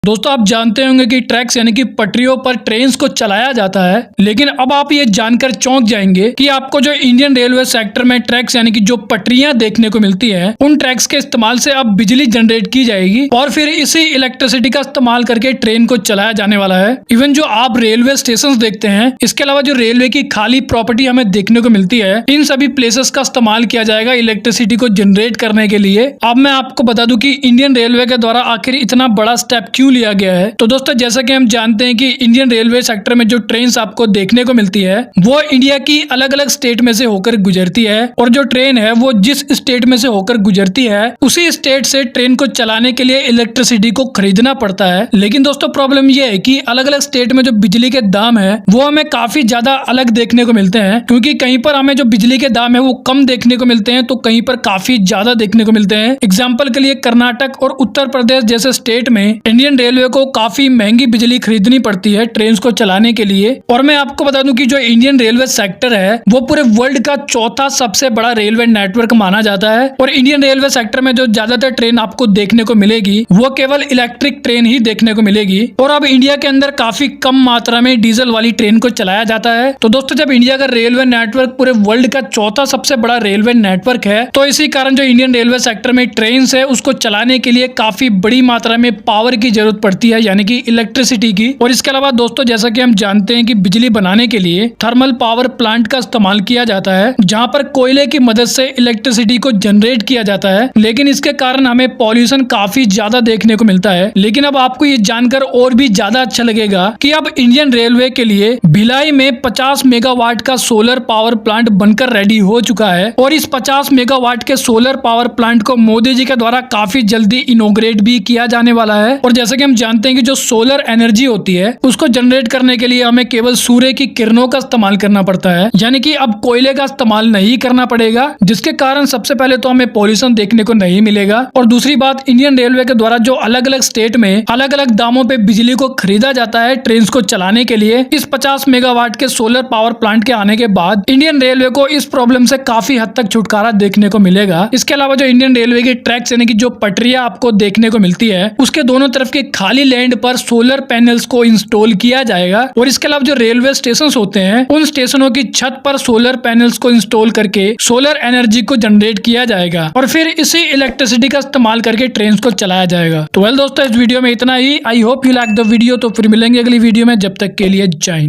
दोस्तों आप जानते होंगे कि ट्रैक्स यानी कि पटरियों पर ट्रेन्स को चलाया जाता है, लेकिन अब आप ये जानकर चौंक जाएंगे कि आपको जो इंडियन रेलवे सेक्टर में ट्रैक्स यानी कि जो पटरियां देखने को मिलती है, उन ट्रैक्स के इस्तेमाल से अब बिजली जनरेट की जाएगी और फिर इसी इलेक्ट्रिसिटी का इस्तेमाल करके ट्रेन को चलाया जाने वाला है। इवन जो आप रेलवे स्टेशन देखते हैं, इसके अलावा जो रेलवे की खाली प्रॉपर्टी हमें देखने को मिलती है, इन सभी प्लेसेस का इस्तेमाल किया जाएगा इलेक्ट्रिसिटी को जनरेट करने के लिए। अब मैं आपको बता दूं कि इंडियन रेलवे के द्वारा आखिर इतना बड़ा स्टेप क्यों लिया गया है। तो दोस्तों जैसा कि हम जानते हैं कि इंडियन रेलवे सेक्टर में जो ट्रेन आपको देखने को मिलती है, वो इंडिया की अलग अलग स्टेट में से होकर गुजरती है और जो ट्रेन है वो जिस स्टेट में से होकर गुजरती है, उसी स्टेट से ट्रेन को चलाने के लिए इलेक्ट्रिसिटी को खरीदना पड़ता है। लेकिन दोस्तों प्रॉब्लम ये है कि अलग अलग स्टेट में जो बिजली के दाम है वो हमें काफी ज्यादा अलग देखने को मिलते हैं, क्योंकि कहीं पर हमें जो बिजली के दाम है वो कम देखने को मिलते हैं तो कहीं पर काफी ज्यादा देखने को मिलते हैं। एग्जाम्पल के लिए कर्नाटक और उत्तर प्रदेश जैसे स्टेट में इंडियन रेलवे को काफी महंगी बिजली खरीदनी पड़ती है ट्रेन को चलाने के लिए। और मैं आपको बता दूं कि जो इंडियन रेलवे सेक्टर है वो पूरे वर्ल्ड का चौथा सबसे बड़ा रेलवे नेटवर्क माना जाता है और इंडियन रेलवे सेक्टर में जो ज्यादातर ट्रेन आपको देखने को मिलेगी वो केवल इलेक्ट्रिक ट्रेन ही देखने को मिलेगी। और अब इंडिया के अंदर काफी कम मात्रा में डीजल वाली ट्रेन को चलाया जाता है। तो दोस्तों जब इंडिया का रेलवे नेटवर्क पूरे वर्ल्ड का चौथा सबसे बड़ा रेलवे नेटवर्क है, तो इसी कारण जो इंडियन रेलवे सेक्टर में ट्रेन है उसको चलाने के लिए काफी बड़ी मात्रा में पावर की जरूरत पड़ती है, यानी कि इलेक्ट्रिसिटी की। और इसके अलावा दोस्तों जैसा कि हम जानते हैं कि बिजली बनाने के लिए थर्मल पावर प्लांट का इस्तेमाल किया जाता है, जहां पर कोयले की मदद से इलेक्ट्रिसिटी को जनरेट किया जाता है। लेकिन इसके कारण हमें पॉल्यूशन काफी ज्यादा देखने को मिलता है। लेकिन अब आपको ये जानकर और भी ज्यादा अच्छा लगेगा कि अब इंडियन रेलवे के लिए भिलाई में 50 मेगावाट का सोलर पावर प्लांट बनकर रेडी हो चुका है और इस 50 मेगावाट के सोलर पावर प्लांट को मोदी जी के द्वारा काफी जल्दी इनॉग्रेट भी किया जाने वाला है। और जैसा कि हम जानते हैं कि जो सोलर एनर्जी होती है उसको जनरेट करने के लिए हमें केवल सूर्य की किरणों का इस्तेमाल करना पड़ता है, यानी कि अब कोयले का इस्तेमाल नहीं करना पड़ेगा, जिसके कारण सबसे पहले तो हमें पॉल्यूशन देखने को नहीं मिलेगा। और दूसरी बात, इंडियन रेलवे के द्वारा जो अलग अलग स्टेट में अलग अलग दामों पे बिजली को खरीदा जाता है ट्रेन को चलाने के लिए, इस 50 मेगावाट के सोलर पावर प्लांट के आने के बाद इंडियन रेलवे को इस प्रॉब्लम से काफी हद तक छुटकारा देखने को मिलेगा। इसके अलावा जो इंडियन रेलवे की ट्रैक्स यानी कि जो पटरियां आपको देखने को मिलती है, उसके दोनों तरफ के खाली लैंड पर सोलर पैनल्स को इंस्टॉल किया जाएगा। और इसके अलावा जो रेलवे स्टेशन होते हैं, उन स्टेशनों की छत पर सोलर पैनल्स को इंस्टॉल करके सोलर एनर्जी को जनरेट किया जाएगा और फिर इसी इलेक्ट्रिसिटी का इस्तेमाल करके ट्रेन को चलाया जाएगा। तो वेल दोस्तों इस वीडियो में इतना ही। I hope you like the video. तो फिर मिलेंगे अगली वीडियो में, जब तक के लिए जय हिंद।